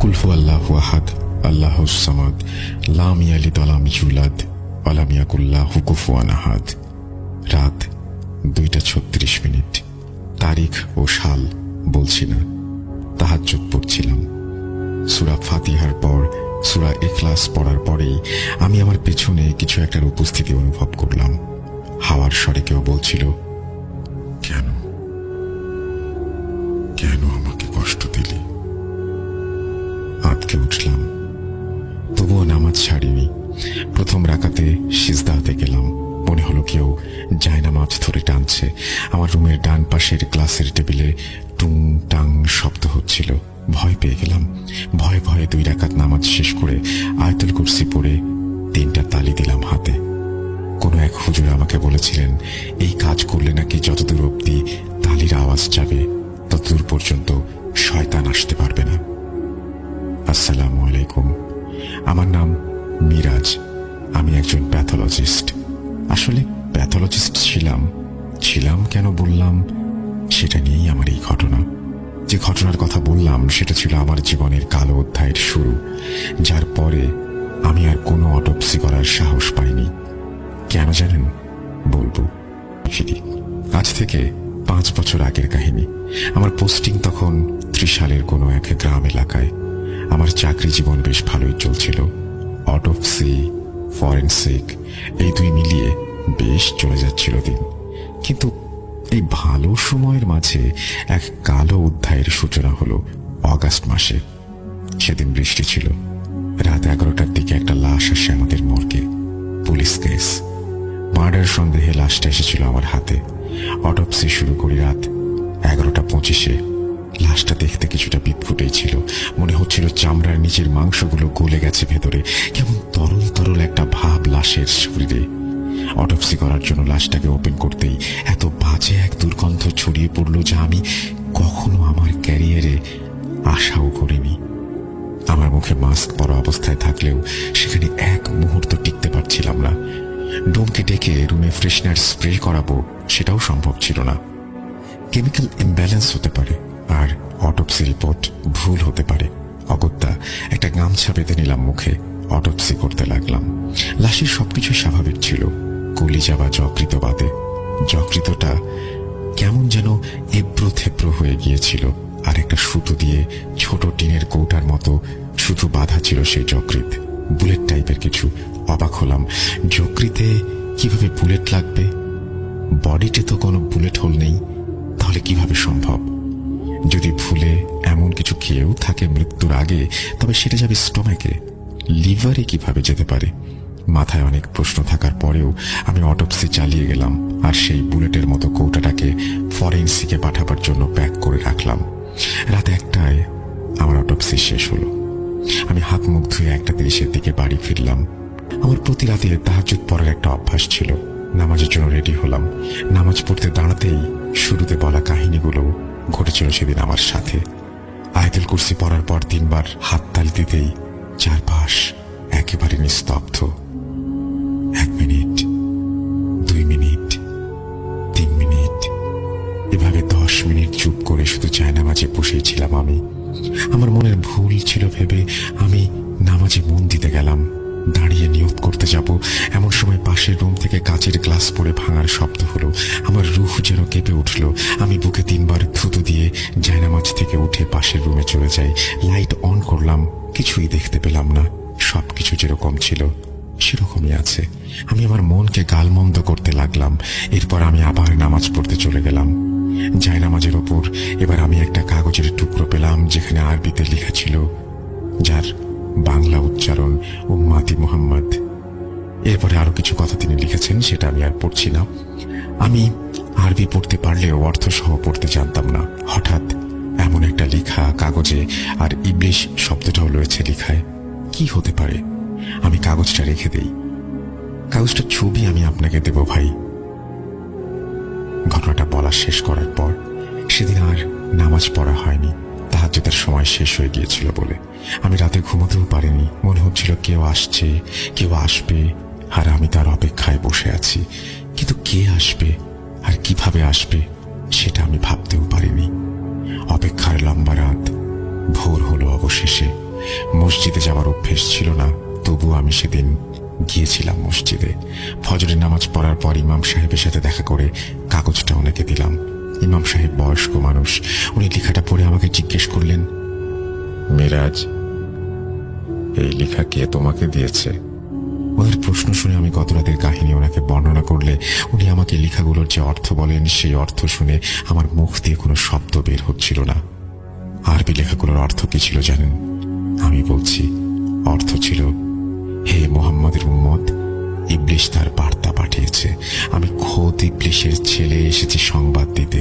কুলফু আল্লাহু আহাদ আল্লাহুস সামাদ লাম ইয়ালিদ ওয়ালাম ইউলাদ ওয়ালাম ইয়াকুল্লাহু কুফুয়ান আহাদ। রাত 2:36। তারিখ ও সাল বলছি না, তাহাজ্জুদ পড়ছিলাম। সূরা ফাতিহার পর সূরা ইখলাস পড়ার পরেই আমি আমার পেছনে কিছু একটার উপস্থিতি অনুভব করলাম। হাওয়ার স্বরে কেউ বলছিল, কেন কেন আমাকে কষ্ট দিলি? আঁতকে উঠলাম, তবুও নামাজ ছাড়িনি। প্রথম রাকাতে সিজদাতে গেলাম। মনে হলো কেউ জায়নামাজ ধরে টানছে। আমার রুমের ডান পাশের ক্লাসের টেবিলে টুং টাং শব্দ হচ্ছিল। ভয় পেয়ে গেলাম। ভয়ে ভয়ে 2 রাকাত নামাজ শেষ করে আয়াতুল কুরসি পড়ে 3টা তালি দিলাম হাতে। কোনো এক হুজুর আমাকে বলেছিলেন, এই কাজ করলে নাকি যতদূর অব্দি তালির আওয়াজ যাবে ততদূর পর্যন্ত শয়তান আসতে পারবে না। আসসালামু আলাইকুম। আমার নাম মিরাজ। আমি একজন প্যাথোলজিস্ট। আসলে প্যাথোলজিস্ট ছিলাম কেন বললাম, সেটা নিয়েই আমার এই ঘটনা। যে ঘটনার কথা বললাম সেটা ছিল আমার জীবনের কালো অধ্যায়ের শুরু, যার পরে আমি আর কোনো অটোপসি করার সাহস পাইনি। কেন জানেন? বলবো। আজ থেকে 5 বছর আগের কাহিনী। আমার পোস্টিং তখন ত্রিশালের কোনো এক গ্রাম এলাকায়। আমার চাকরি জীবন বেশ ভালোই চলছিল। অটোপসি, ফরেনসিক এই 2 মিলিয়ে বেশ চলে যাচ্ছিল দিন। কিন্তু এই ভালো সময়ের মাঝে এক কালো অধ্যায়ের সূচনা হলো অগাস্ট মাসে। সেদিন বৃষ্টি ছিল। রাত 11টার দিকে একটা লাশ আসে আমাদের মর্গে। পুলিশ কেস, মার্ডার সন্দেহে লাশটা এসেছিল আমার হাতে। অটোপসি শুরু করি রাত 11:25। লাশটা দেখতে কিছুটা বিদঘুটেই ছিল। মনে হচ্ছিল চামড়ার নিচের মাংসগুলো গলে গেছে ভেতরে। কেমন তরল তরল একটা ভাব লাশের শরীরে। অটোপসি করার জন্য লাশটাকে ওপেন করতেই এত বাজে এক দুর্গন্ধ ছড়িয়ে পড়লো যা আমি কখনো আমার ক্যারিয়ারে আশাও করিনি। আমার মুখে মাস্ক পরা অবস্থায় থাকলেও সেখানে এক মুহূর্ত টিকতে পারছিলাম না। ডোমকে ডেকে রুমে ফ্রেশনার স্প্রে করাবো, সেটাও সম্ভব ছিল না। কেমিক্যাল ইমব্যালেন্স হতে পারে, আর অটোপসি রিপোর্ট ভুল হতে পারে। অগত্যা একটা গামছা বেঁধে নিলাম মুখে। অটোপসি করতে লাগলাম। লাশের সবকিছু স্বাভাবিক ছিল, কলিজা বা যকৃত বাদে। যকৃতটা কেমন যেন এব্রো থেব্রো হয়ে গিয়েছিল, আর একটা সুতো দিয়ে ছোট টিনের কৌটার মতো শুধু বাঁধা ছিল সেই যকৃত। বুলেট টাইপের কিছু। অবাক হলাম, যকৃতে কিভাবে বুলেট লাগবে? বডিতে তো কোনো বুলেট হোল নেই, তাহলে কিভাবে সম্ভব? যদি ভুলে এমন কিছু খেয়েও থাকে মৃত্যুর আগে, তবে সেটা যাবে স্টোমাকে। লিভারে কিভাবে যেতে পারে? মাথায় অনেক প্রশ্ন থাকার পরেও আমি অটোপসি চালিয়ে গেলাম, আর সেই বুলেটের মতো কৌটাটাকে ফরেনসিকে পাঠাবার জন্য প্যাক করে রাখলাম। রাত 1টায় আমার অটোপসি শেষ হলো। আমি হাত মুখ ধুয়ে 1:30-এর দিকে বাড়ি ফিরলাম। আমার প্রতি রাতে তাহাজ্জুদ পড়ার একটা অভ্যাস ছিল। নামাজের জন্য রেডি হলাম। নামাজ পড়তে দাঁড়াতেই শুরুতে বলা কাহিনীগুলো ঘটেছিল সেদিন আমার সাথে। আয়াতুল কুরসি পড়ার পর 3 বার হাত তালি দিতেই চারপাশ একেবারে নিস্তব্ধ। 1 মিনিট, 2 মিনিট, 3 মিনিট, এভাবে 10 মিনিট চুপ করে শুধু জায়নামাজে বসেছিলাম আমি। আমার মনের ভুল ছিল ভেবে আমি নামাজে মন দিতে গেলাম। দাঁড়িয়ে নিয়ত করতে যাব, এমন সময় পাশের রুম থেকে কাচের গ্লাস পড়ে ভাঙার শব্দ হলো। আমার রুহ যেন কেঁপে উঠল। আমি বুকে 3 বার থুতু দিয়ে জায়নামাজ থেকে উঠে পাশের রুমে চলে যাই। লাইট অন করলাম, কিছুই দেখতে পেলাম না। সবকিছু যেরকম ছিল সেরকমই আছে। আমি আমার মনকে গালমন্দ করতে লাগলাম। এরপর আমি আবার নামাজ পড়তে চলে গেলাম। জায়নামাজের ওপর এবার আমি একটা কাগজের টুকরো পেলাম, যেখানে আরবিতে লেখা ছিল, যার বাংলা উচ্চারণ উম্মাতি মুহাম্মদ। এরপরে আরো কিছু কথা তিনি লিখেছেন, সেটা আমি আর পড়ছি না। আমি আরবি পড়তে পারলেও অর্থ সহ পড়তে জানতাম না। হঠাৎ এমন একটা লেখা কাগজে, আর ইবলিশ শব্দটাও রয়েছে লেখায়। কি হতে পারে? আমি কাগজটা রেখে দেই। কাগজটার ছবি আমি আপনাকে দেব ভাই। ঘটনাটা বলা শেষ করার পর সেদিন আর নামাজ পড়া হয়নি। তাহাজ্জুদের সময় শেষ হয়ে গিয়েছিল বলে আমি রাতে ঘুমোতেও পারিনি। মনে হচ্ছিল কেউ আসছে, কেউ আসবে, আর আমি তার অপেক্ষায় বসে আছি। কিন্তু কে আসবে আর কিভাবে আসবে সেটা আমি ভাবতেও পারিনি। অপেক্ষার লম্বা রাত। ভোর হলো অবশেষে। মসজিদে যাওয়ার অভ্যেস ছিল না, তবুও আমি সেদিন গিয়েছিলাম মসজিদে। ফজরের নামাজ পড়ার পর ইমাম সাহেবের সাথে দেখা করে কাগজটা ওনাকে দিলাম। ইমাম সাহেব বয়স্ক মানুষ, উনি লেখাটা পড়ে আমাকে জিজ্ঞেস করলেন, মিরাজ, এই লেখা কে তোমাকে দিয়েছে? ওদের প্রশ্ন শুনে আমি গত রাতের কাহিনী ওনাকে বর্ণনা করলে উনি আমাকে লেখাগুলোর যে অর্থ বলেন সেই অর্থ শুনে আমার মুখ দিয়ে কোনো শব্দ বের হচ্ছিল না। আরবি লেখাগুলোর অর্থ কি ছিল জানেন? আমি বলছি, অর্থ ছিল, হে মোহাম্মদের উম্মত, ইবলিশ তার বার্তা পাঠিয়েছে। আমি খোদ ইবলিশের ছেলে এসেছি সংবাদ দিতে।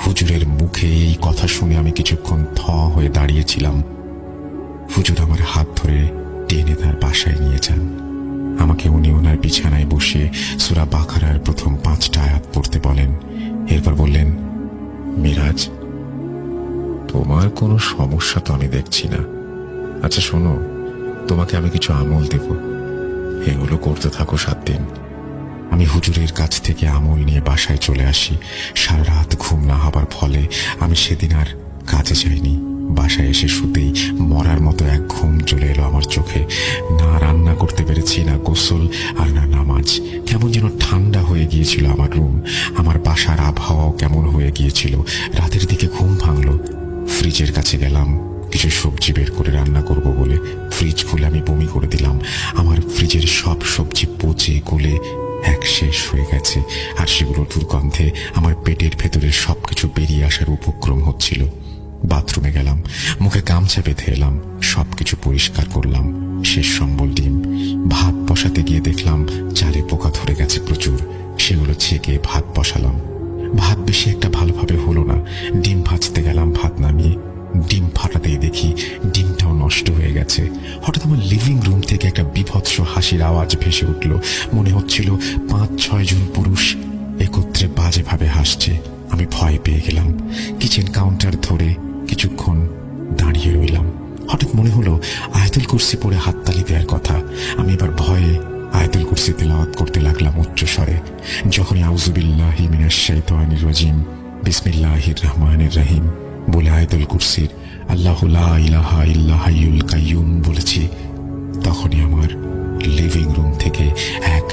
হুজুরের মুখে এই কথা শুনে আমি কিছুক্ষণ থ হয়ে দাঁড়িয়েছিলাম। হুজুর আমার হাত ধরে টেনে তার বাসায় নিয়ে যান। আমাকে উনি ওনার বিছানায় বসিয়ে সূরা বাকারার প্রথম 5টা আয়াত পড়তে বলেন। এরপর বললেন, মিরাজ, তোমার কোনো সমস্যা তো আমি দেখছি না। আচ্ছা শোনো, তোমাকে আমি কিছু আমল দেব, এগুলো করতে থাকো 7 দিন। আমি হুজুরের কাছ থেকে আমল নিয়ে বাসায় চলে আসি। সারা রাত ঘুম না হবার ফলে আমি সেদিন আর কাজে যাইনি। বাসায় এসে শুতেই মরার মতো এক ঘুম চলে এলো আমার চোখে। না রান্না করতে পেরেছি, না গোসল, আর না নামাজ। কেমন যেন ঠান্ডা হয়ে গিয়েছিল আমার রুম। আমার বাসার আবহাওয়াও কেমন হয়ে গিয়েছিল। রাতের দিকে ঘুম ভাঙলো। ফ্রিজের কাছে গেলাম কিছু সবজি বের করে রান্না করব বলে। ফ্রিজ খুলে আমি বমি করে দিলাম। আমার ফ্রিজের সব সবজি পচে গলে এক শেষ হয়ে গেছে, আর সেগুলোর দুর্গন্ধে আমার পেটের ভেতরের সবকিছু বেরিয়ে আসার উপক্রম হচ্ছিল। বাথরুমে গেলাম, মুখে গামছা বেঁধে এলাম, সবকিছু পরিষ্কার করলাম। শেষ সম্বল ডিম। ভাত বসাতে গিয়ে দেখলাম চালে পোকা ধরে গেছে প্রচুর। সেগুলো ছেঁকে ভাত বসালাম। ভাত বেশি একটা ভালোভাবে হলো না। ডিম ভাজতে গেলাম, ভাত নামিয়ে ডিম ফাটাতেই দেখি ডিমটাও নষ্ট হয়ে গেছে। হঠাৎ আমার লিভিং রুম থেকে একটা বিভৎস হাসির আওয়াজ ভেসে উঠল। মনে হচ্ছিল 5-6 জন পুরুষ একত্রে বাজেভাবে হাসছে। আমি ভয় পেয়ে গেলাম। কিচেন কাউন্টার ধরে কিছুক্ষণ দাঁড়িয়ে রইলাম। হঠাৎ মনে হলো আয়াতুল কুরসি পড়ে হাততালি দেওয়ার কথা। আমি এবার ভয়ে আয়াতুল কুরসি তেলাওয়াত করতে লাগলাম উচ্চ স্বরে। যখনই আউযুবিল্লাহি মিনাশ শাইতানির রাজিম বিসমিল্লাহির রহমানির রহিম বলে আয়াতুল কুরসির আল্লাহু লা ইলাহা ইল্লা হাইয়ুল কাইয়ুম বলেছি, তখনই আমার লিভিং রুম থেকে এক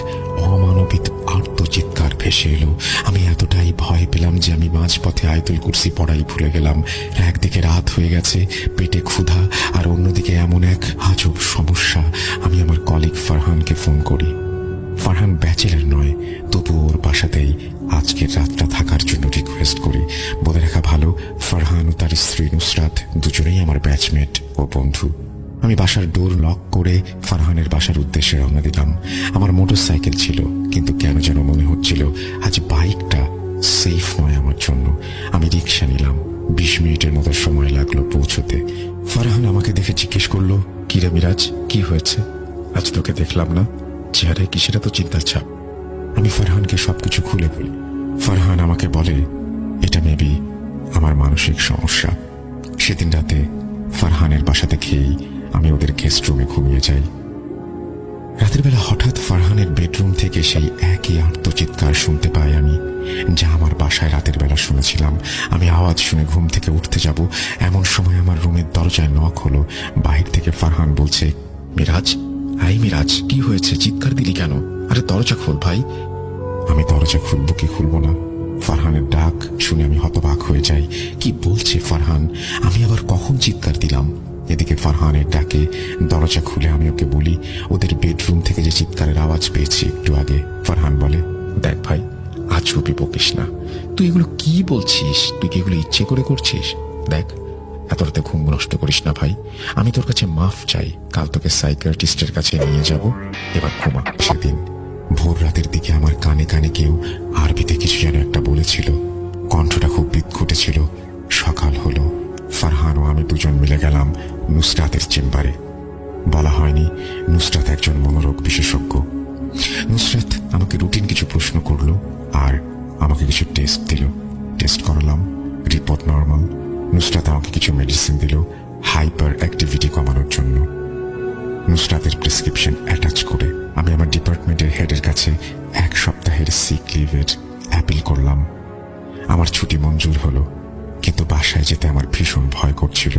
অমানবিক আর্তচিৎকার ভেসে এলো। আমি এতটাই ভয় পেলাম যে আমি মাঝপথে আয়াতুল কুরসি পড়াই ভুলে গেলাম। একদিকে রাত হয়ে গেছে, পেটে ক্ষুধা, আর অন্যদিকে এমন এক আজব সমস্যা। আমি আমার কলিগ ফারহানকে ফোন করি। ফারহান ব্যাচেলর নয়, তবু ওর বাসাতেই আজকের রাতটা থাকার জন্য রিকোয়েস্ট করি। বলে রাখা ভালো, ফারহান ও তার স্ত্রী নুসরাত দুজনেই আমার ব্যাচমেট ও বন্ধু। আমি বাসার ডোর লক করে ফারহানের বাসার উদ্দেশ্যে রওনা দিলাম। আমার মোটরসাইকেল ছিল, কিন্তু কেন যেন মনে হচ্ছিল আজ বাইকটা সেফ নয় আমার জন্য। আমি রিক্সা নিলাম। 20 মিনিটের মতো সময় লাগলো পৌঁছতে। ফারহান আমাকে দেখে জিজ্ঞেস করলো, কি রে মিরাজ, কি হয়েছে? আজ তোকে দেখলাম না, চেহারায় কিসের এত চিন্তার ছাপ? আমি ফারহানকে সবকিছু খুলে বলি। ফারহান আমাকে বলে, এটা মেবি আমার মানসিক সমস্যা। সেদিন রাতে ফারহানের বাসাতে খেয়েই আমি ওদের গেস্ট রুমে ঘুমিয়ে যাই। রাতের বেলা হঠাৎ ফারহানের বেডরুম থেকে সেই একই আর্তচিৎকার শুনতে পাই আমি, যা আমার বাসায় রাতের বেলা শুনেছিলাম। আমি আওয়াজ শুনে ঘুম থেকে উঠতে যাব, এমন সময় আমার রুমের দরজায় নক হলো। বাইরে থেকে ফারহান বলছে, মিরাজ, আই মিরাজ, কি হয়েছে? চিৎকার দিলি কেন? আরে দরজা খোল ভাই। আমি দরজা খুলবো কি খুলবো না, ফারহানের ডাক শুনে আমি হতবাক হয়ে যাই। কি বলছে ফারহান? আমি আবার কখন চিৎকার দিলাম? এদিকে ফারহানের ডাকে দরজা খুলে আমি ওকে বলি, ওদের বেডরুম থেকে যে চিৎকারের আওয়াজ পেয়েছি একটু আগে। ফারহান বলে, দেখ ভাই, আজগুবি বকিস না। তুই এগুলো কি বলছিস? তুই কি এগুলো ইচ্ছে করে করছিস? দেখ, এত রাতে ঘুম নষ্ট করিস না ভাই। আমি তোর কাছে মাফ চাই। কাল তোকে সাইকিয়াট্রিস্টের কাছে নিয়ে যাব। এবার ঘুমা। সেদিন ভোর রাতের দিকে আমার কানে কানে কেউ আরবিতে কিছু যেন একটা বলেছিল। কণ্ঠটা খুব বিক্ষুটে ছিল। সকাল হলো। ফারহান ও আমি দুজন মিলে গেলাম নুসরাতের চেম্বারে। বলা হয়নি নুসরাত একজন মনোরোগ বিশেষজ্ঞ। নুসরাত আমাকে রুটিন কিছু প্রশ্ন করলো আর আমাকে কিছু টেস্ট দিল। টেস্ট করালাম, রিপোর্ট নর্মাল। নুসরাত আমাকে কিছু মেডিসিন দিল হাইপার অ্যাক্টিভিটি কমানোর জন্য। নুসরাতের প্রেসক্রিপশন অ্যাটাচ করে আমি আমার ডিপার্টমেন্টের হেডের কাছে 1 সপ্তাহের সিক লিভের অ্যাপিল করলাম। আমার ছুটি মঞ্জুর হলো, কিন্তু বাসায় যেতে আমার ভীষণ ভয় করছিল।